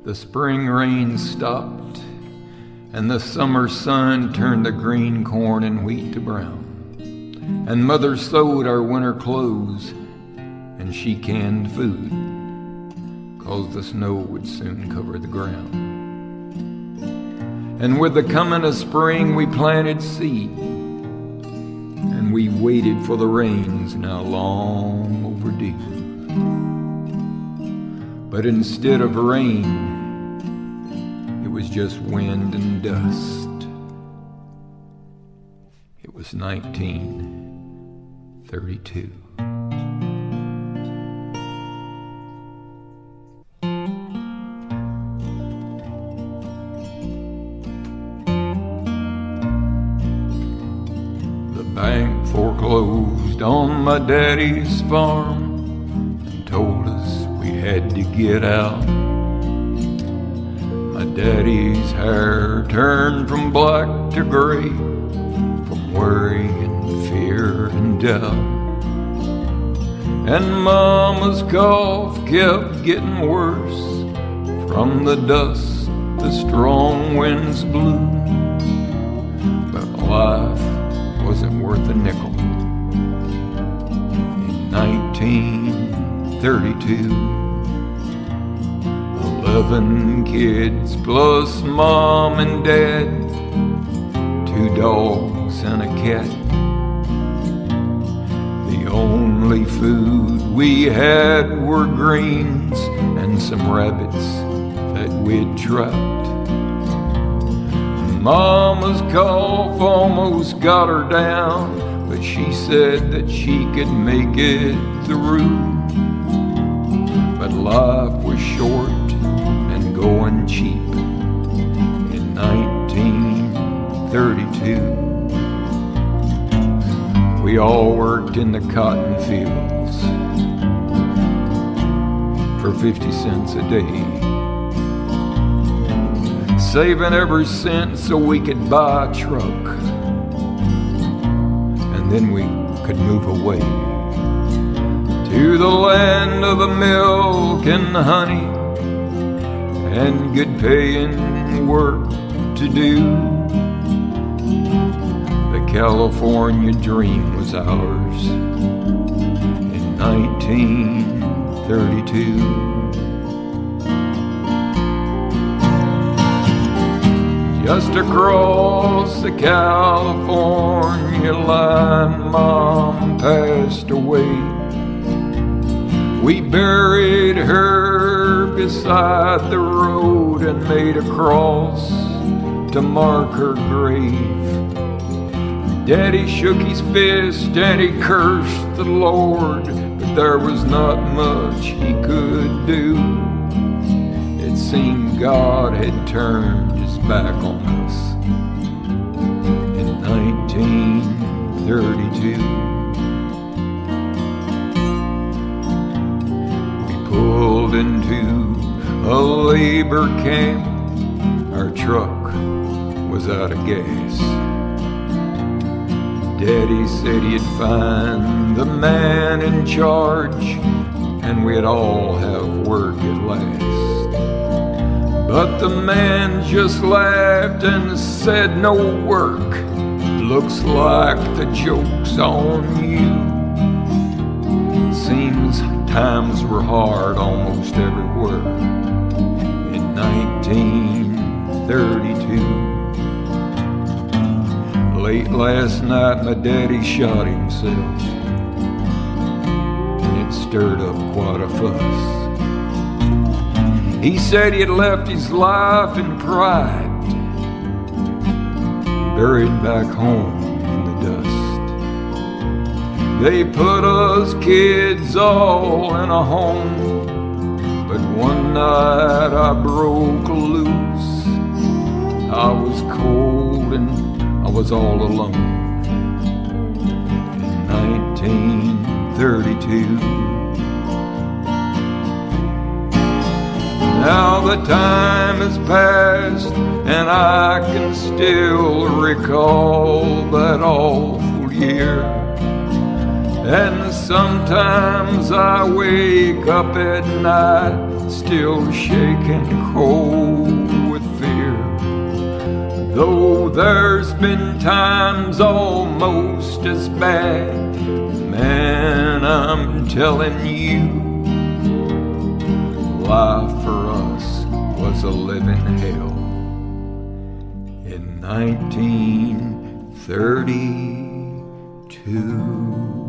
The spring rain stopped, and the summer sun turned the green corn and wheat to brown. And Mother sewed our winter clothes, and she canned food, 'cause the snow would soon cover the ground. And with the coming of spring we planted seed, and we waited for the rains now long overdue. But instead of rain, it was just wind and dust. It was 1932. The bank foreclosed on my daddy's farm and told us we had to get out. My daddy's hair turned from black to gray, from worry and fear and doubt. And Mama's cough kept getting worse from the dust the strong winds blew. But life wasn't worth a nickel in 1932. 11 kids plus Mom and Dad, 2 dogs and a cat. The only food we had were greens and some rabbits that we'd trapped. Mama's cough almost got her down, but she said that she could make it through. But life was short and going cheap in 1932. We all worked in the cotton fields for 50 cents a day, saving every cent so we could buy a truck, and then we could move away to the land of the milk and honey and good paying work to do. The California dream was ours in 1932. Just across the California line, Mom passed away. We buried her beside the road and made a cross to mark her grave. Daddy shook his fist and he cursed the Lord, but there was not much he could do. It seemed God had turned his back on us in 1932. We pulled into a labor camp. Our truck was out of gas. Daddy said he'd find the man in charge and we'd all have work at last. But the man just laughed and said, "No work. Looks like the joke's on you." Seems times were hard almost everywhere in 1932. Late last night my daddy shot himself, and it stirred up quite a fuss. He said he had left his life in pride, buried back home in the dust. They put us kids all in a home, but one night I broke loose. I was cold and I was all alone in 1932. Now the time has passed and I can still recall that awful year. And sometimes I wake up at night still shaking cold with fear. Though there's been times almost as bad, man, I'm telling you, life for us was a living hell. In 1932